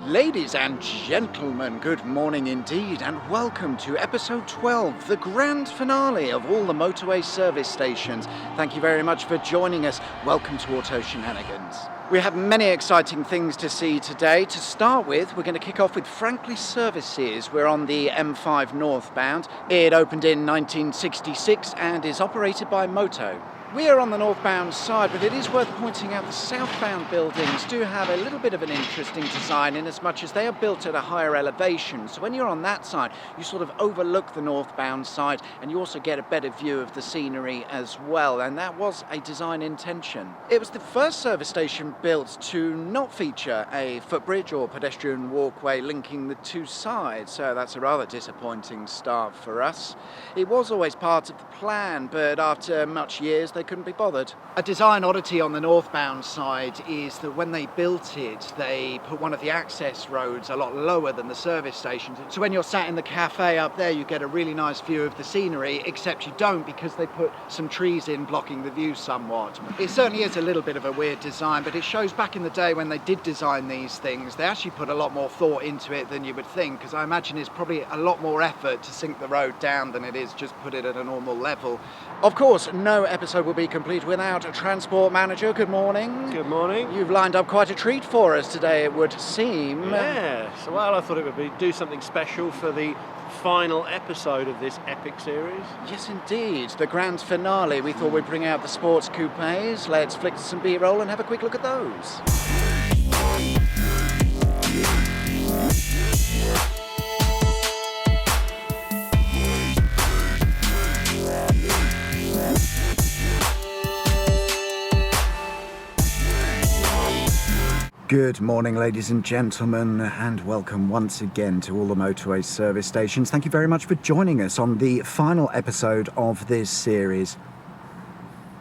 Ladies and gentlemen, good morning indeed, and welcome to episode 12, the grand finale of all the Motorway service stations. Thank you very much for joining us. Welcome to Auto Shenanigans. We have many exciting things to see today. To start with, we're going to kick off with Frankley services. We're on the M5 northbound. It opened in 1966 and is operated by Moto. We are on the northbound side, but it is worth pointing out the southbound buildings do have a little bit of an interesting design in as much as they are built at a higher elevation. So when you're on that side, you sort of overlook the northbound side and you also get a better view of the scenery as well. And that was a design intention. It was the first service station built to not feature a footbridge or pedestrian walkway linking the two sides. So that's a rather disappointing start for us. It was always part of the plan, but after much years, they couldn't be bothered. A design oddity on the northbound side is that when they built it, they put one of the access roads a lot lower than the service stations. So when you're sat in the cafe up there, you get a really nice view of the scenery, except you don't because they put some trees in blocking the view somewhat. It certainly is a little bit of a weird design, but it shows back in the day when they did design these things, they actually put a lot more thought into it than you would think, because I imagine it's probably a lot more effort to sink the road down than it is just put it at a normal level. Of course, no episode will be complete without a transport manager. Good morning. Good morning. You've lined up quite a treat for us today, it would seem. Yes, well, I thought it would be do something special for the final episode of this epic series. Yes, indeed. The grand finale. We thought we'd bring out the sports coupes. Let's flick to some B-roll and have a quick look at those. Good morning, ladies and gentlemen, and welcome once again to all the Motorway service stations. Thank you very much for joining us on the final episode of this series.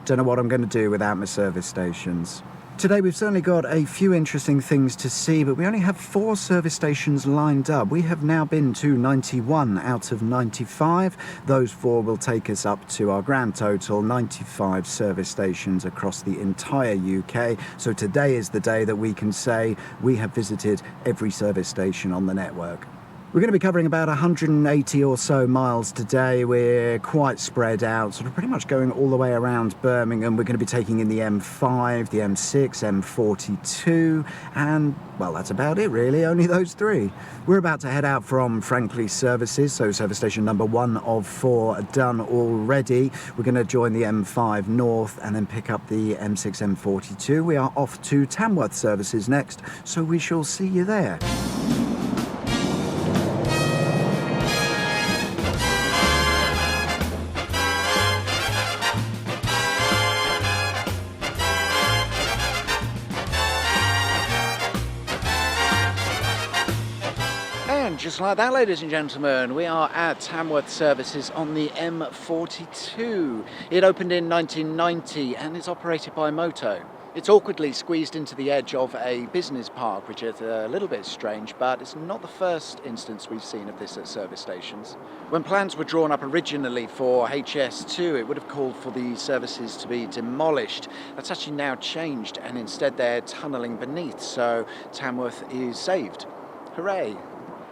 Don't know what I'm going to do without my service stations. Today we've certainly got a few interesting things to see, but we only have 4 service stations lined up. We have now been to 91 out of 95. Those 4 will take us up to our grand total, 95 service stations across the entire UK. So today is the day that we can say we have visited every service station on the network. We're going to be covering about 180 or so miles today. We're quite spread out, sort of pretty much going all the way around Birmingham. We're going to be taking in the M5, the M6, M42, and, well, that's about it, really, only those 3. We're about to head out from Frankley services, so service station number 1 of 4 done already. We're going to join the M5 North and then pick up the M6, M42. We are off to Tamworth services next, so we shall see you there. Just like that, ladies and gentlemen, we are at Tamworth services on the M42. It opened in 1990 and is operated by Moto. It's awkwardly squeezed into the edge of a business park, which is a little bit strange, but it's not the first instance we've seen of this at service stations. When plans were drawn up originally for HS2, it would have called for the services to be demolished. That's actually now changed, and instead they're tunnelling beneath, so Tamworth is saved. Hooray!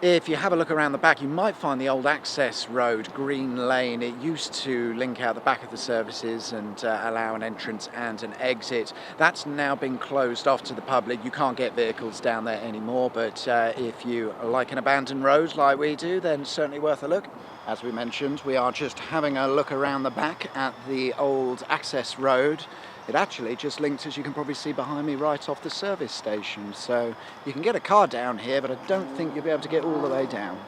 If you have a look around the back, you might find the old access road, Green Lane. It used to link out the back of the services and allow an entrance and an exit. That's now been closed off to the public. You can't get vehicles down there anymore, but if you like an abandoned road like we do, then certainly worth a look. As we mentioned, we are just having a look around the back at the old access road. It actually just links, as you can probably see behind me, right off the service station. So you can get a car down here, but I don't think you'll be able to get all the way down.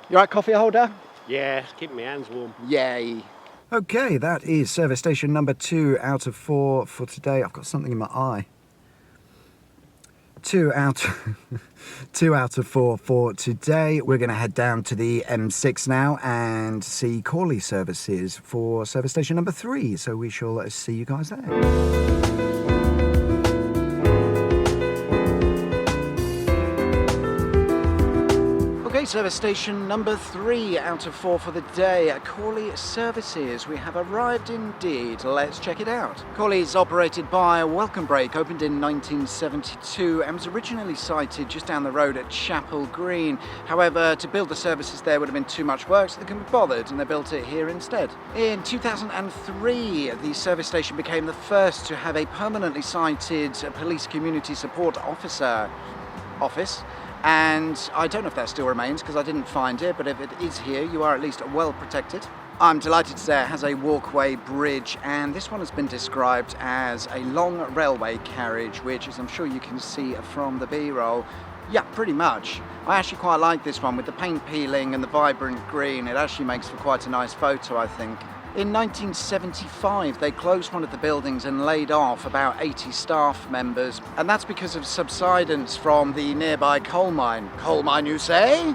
You right, coffee holder? Yeah, keeping my hands warm. Yay. Okay, that is service station number 2 out of 4 for today. I've got something in my eye. 2 out of 4 for today. We're going to head down to the M6 now and see Corley services for service station number 3. So we shall see you guys there. service station number 3 out of 4 for the day. Corley Services. We have arrived indeed. Let's check it out. Corley is operated by Welcome Break, opened in 1972 and was originally sited just down the road at Chapel Green. However, to build the services there would have been too much work, so they couldn't be bothered and they built it here instead. In 2003, the service station became the first to have a permanently sited police community support officer office. And I don't know if that still remains because I didn't find it, but if it is here, you are at least well protected. I'm delighted to say it has a walkway bridge, and this one has been described as a long railway carriage, which, as I'm sure you can see from the B-roll, yeah, pretty much. I actually quite like this one with the paint peeling and the vibrant green. It actually makes for quite a nice photo, I think. In 1975, they closed one of the buildings and laid off about 80 staff members, and that's because of subsidence from the nearby coal mine. Coal mine, you say?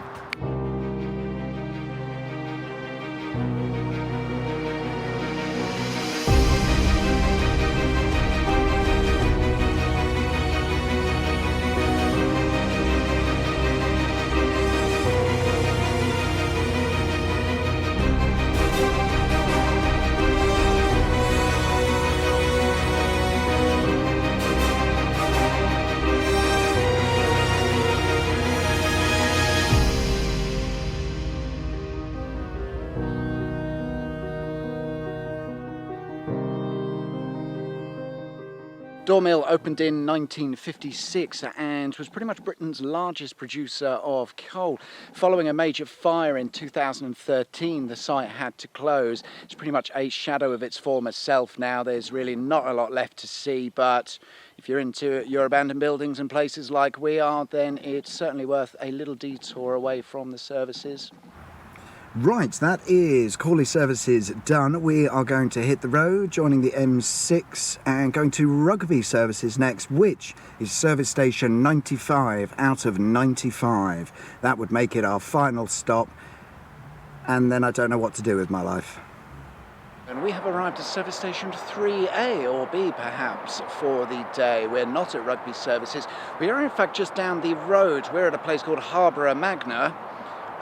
Dormill opened in 1956 and was pretty much Britain's largest producer of coal. Following a major fire in 2013, the site had to close. It's pretty much a shadow of its former self now. There's really not a lot left to see, but if you're into your abandoned buildings and places like we are, then it's certainly worth a little detour away from the services. Right, that is Corley Services done. We are going to hit the road, joining the M6 and going to Rugby Services next, which is service station 95 out of 95. That would make it our final stop, and then I don't know what to do with my life. And we have arrived at service station 3A, or B perhaps, for the day. We're not at Rugby Services. We are in fact just down the road. We're at a place called Harborough Magna.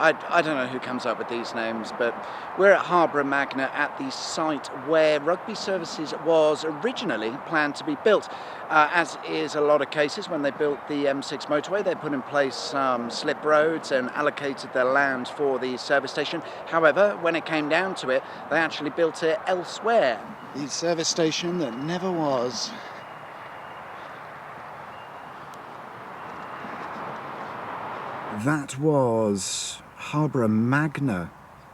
I don't know who comes up with these names, but we're at Harborough Magna at the site where Rugby Services was originally planned to be built. As is a lot of cases, when they built the M6 motorway, they put in place some slip roads and allocated their land for the service station. However, when it came down to it, they actually built it elsewhere. The service station that never was. That was Harborough Magna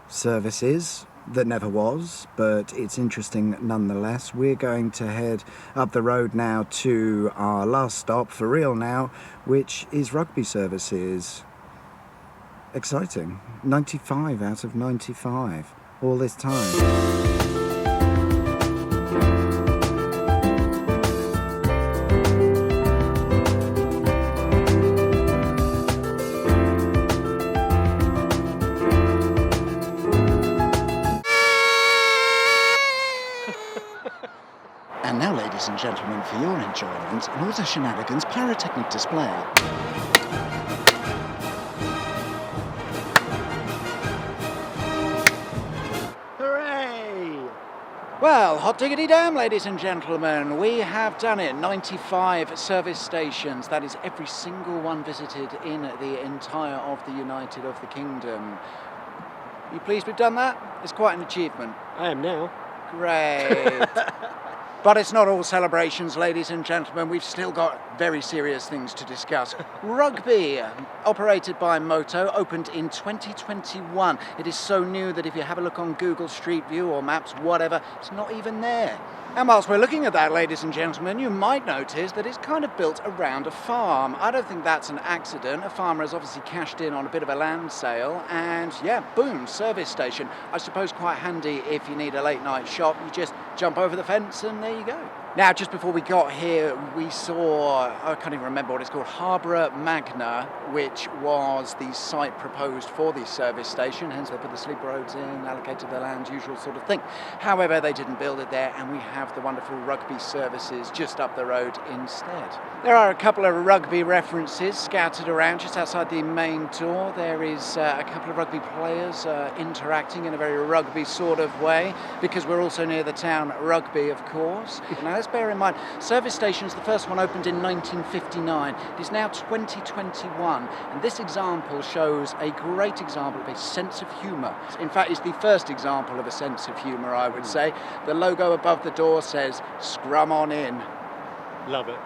services that never was, but it's interesting nonetheless. We're going to head up the road now to our last stop for real now, which is Rugby Services. Exciting. 95 out of 95 all this time. And now, ladies and gentlemen, for your enjoyment, an Auto Shenanigans pyrotechnic display. Hooray! Well, hot diggity damn, ladies and gentlemen, we have done it. 95 service stations. That is every single one visited in the entire of the United of the Kingdom. You pleased we've done that? It's quite an achievement. I am now. Great. But it's not all celebrations, ladies and gentlemen. We've still got very serious things to discuss. Rugby, operated by Moto, opened in 2021. It is so new that if you have a look on Google Street View or Maps, whatever, it's not even there. And whilst we're looking at that, ladies and gentlemen, you might notice that it's kind of built around a farm. I don't think that's an accident. A farmer has obviously cashed in on a bit of a land sale, and yeah, boom, service station. I suppose quite handy if you need a late night shop. You just jump over the fence and there you go. Now, just before we got here, we saw, I can't even remember what it's called, Harborough Magna, which was the site proposed for the service station, hence they put the sleeper roads in, allocated the land, usual sort of thing. However, they didn't build it there, and we have the wonderful Rugby services just up the road instead. There are a couple of Rugby references scattered around just outside the main door. There is a couple of Rugby players interacting in a very Rugby sort of way, because we're also near the town Rugby, of course. Now, let's bear in mind, service stations, the first one opened in 1959. It is now 2021, and this example shows a great example of a sense of humour. In fact, it's the first example of a sense of humour, I would say. The logo above the door says, "Scrum on in." Love it.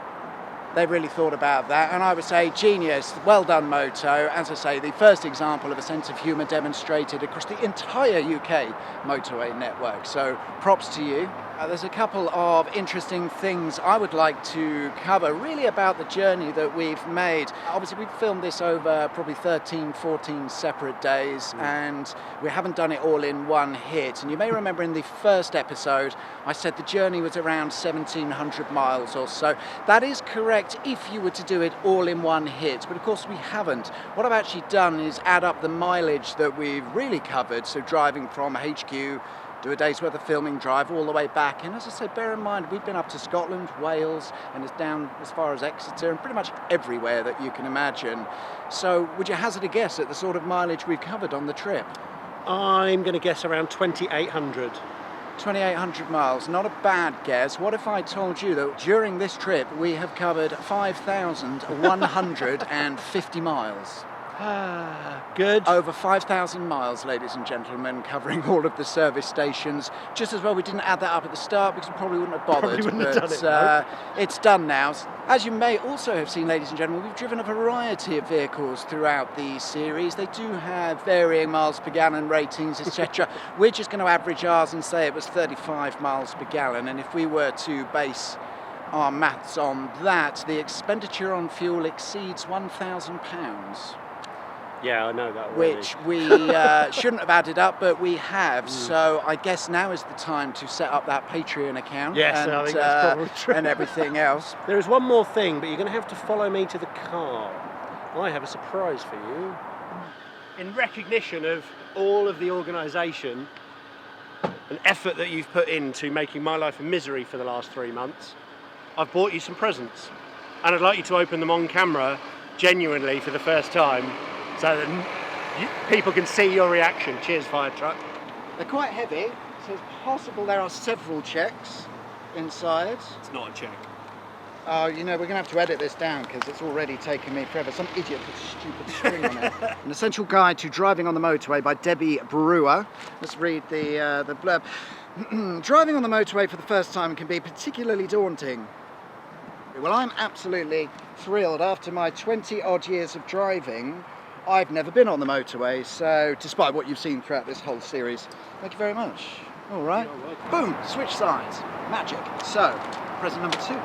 They really thought about that, and I would say genius, well done Moto. As I say, the first example of a sense of humour demonstrated across the entire UK motorway network, so props to you. There's a couple of interesting things I would like to cover, really about the journey that we've made. Obviously, we've filmed this over probably 13, 14 separate days, and we haven't done it all in one hit. And you may remember in the first episode, I said the journey was around 1,700 miles or so. That is correct if you were to do it all in one hit, but of course we haven't. What I've actually done is add up the mileage that we've really covered, so driving from HQ, do a day's worth of filming, drive all the way back. And as I say, bear in mind, we've been up to Scotland, Wales, and it's down as far as Exeter, and pretty much everywhere that you can imagine. So would you hazard a guess at the sort of mileage we've covered on the trip? I'm going to guess around 2,800. 2,800 miles, not a bad guess. What if I told you that during this trip we have covered 5,150 miles? Good. Over 5,000 miles, ladies and gentlemen, covering all of the service stations. Just as well we didn't add that up at the start, because we probably wouldn't have bothered. Probably wouldn't have done it, no. It's done now. As you may also have seen, ladies and gentlemen, we've driven a variety of vehicles throughout the series. They do have varying miles per gallon ratings, etc. We're just going to average ours and say it was 35 miles per gallon. And if we were to base our maths on that, the expenditure on fuel exceeds £1,000. Yeah, I know that already. Which we shouldn't have added up, but we have. So I guess now is the time to set up that Patreon account. Yes, and, I think that's probably true. And everything else. There is one more thing, but you're going to have to follow me to the car. I have a surprise for you. In recognition of all of the organisation and effort that you've put into making my life a misery for the last 3 months, I've bought you some presents. And I'd like you to open them on camera, genuinely, for the first time, so that people can see your reaction. Cheers, fire truck. They're quite heavy, so it's possible there are several checks inside. It's not a check. Oh, you know, we're going to have to edit this down because it's already taken me forever. Some idiot put a stupid string on it. An Essential Guide to Driving on the Motorway by Debbie Brewer. Let's read the blurb. Driving on the motorway for the first time can be particularly daunting. Well, I'm absolutely thrilled. After my 20-odd years of driving, I've never been on the motorway, so despite what you've seen throughout this whole series, thank you very much. All right. Boom, switch sides. Magic. So, present number 2,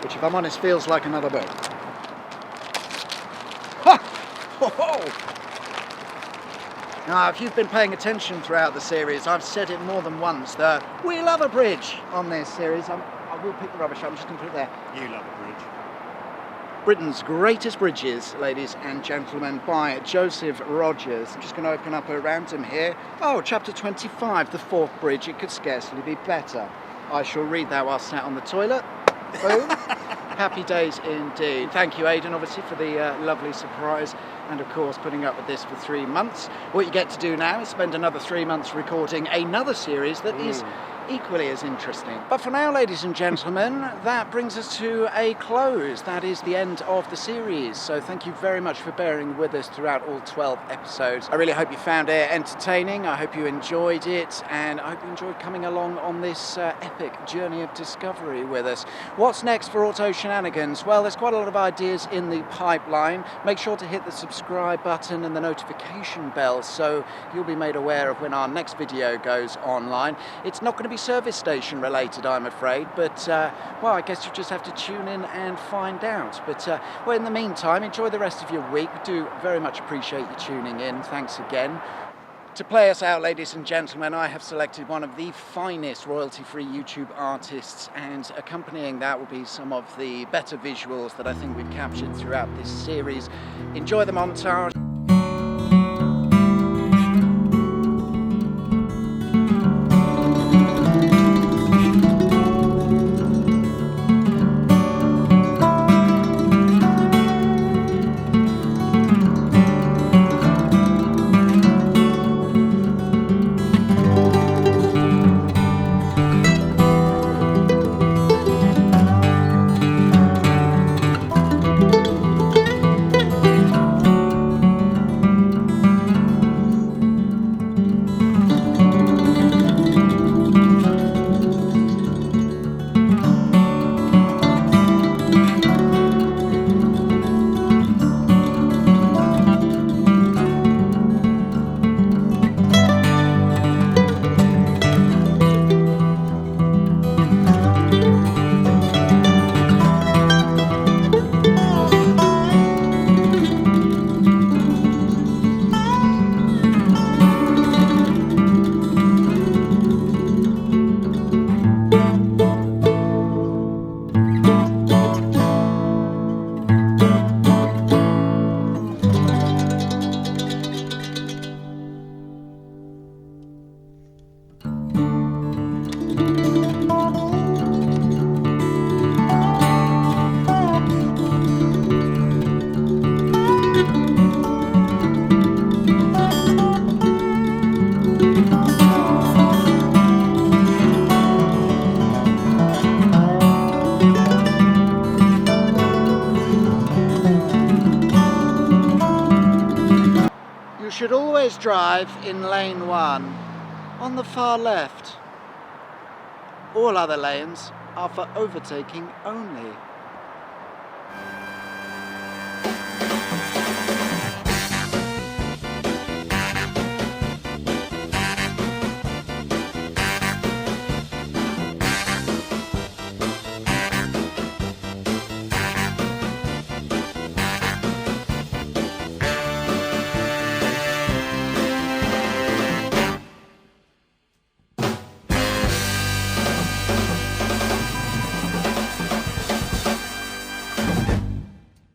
which, if I'm honest, feels like another boat. Ha! Ho ho! Now, if you've been paying attention throughout the series, I've said it more than once that we love a bridge on this series. I will pick the rubbish up, I'm just going to put it there. You love a bridge. Britain's Greatest Bridges, ladies and gentlemen, by Joseph Rogers. I'm just going to open up a random here. Oh, chapter 25, the 4th bridge. It could scarcely be better. I shall read that while sat on the toilet. Boom. Happy days indeed. Thank you, Aidan, obviously, for the lovely surprise, and of course putting up with this for 3 months. What you get to do now is spend another 3 months recording another series that is equally as interesting. But for now, ladies and gentlemen, that brings us to a close. That is the end of the series. So thank you very much for bearing with us throughout all 12 episodes. I really hope you found it entertaining. I hope you enjoyed it, and I hope you enjoyed coming along on this epic journey of discovery with us. What's next for Auto Shenanigans? Well, there's quite a lot of ideas in the pipeline. Make sure to hit the subscribe button and the notification bell so you'll be made aware of when our next video goes online. It's not going to be service station related, I'm afraid, but well, I guess you just have to tune in and find out. But well, in the meantime, enjoy the rest of your week. We do very much appreciate you tuning in. Thanks again. To play us out, ladies and gentlemen, I have selected one of the finest royalty-free YouTube artists, and accompanying that will be some of the better visuals that I think we've captured throughout this series. Enjoy the montage. You should always drive in lane 1, on the far left. All other lanes are for overtaking only.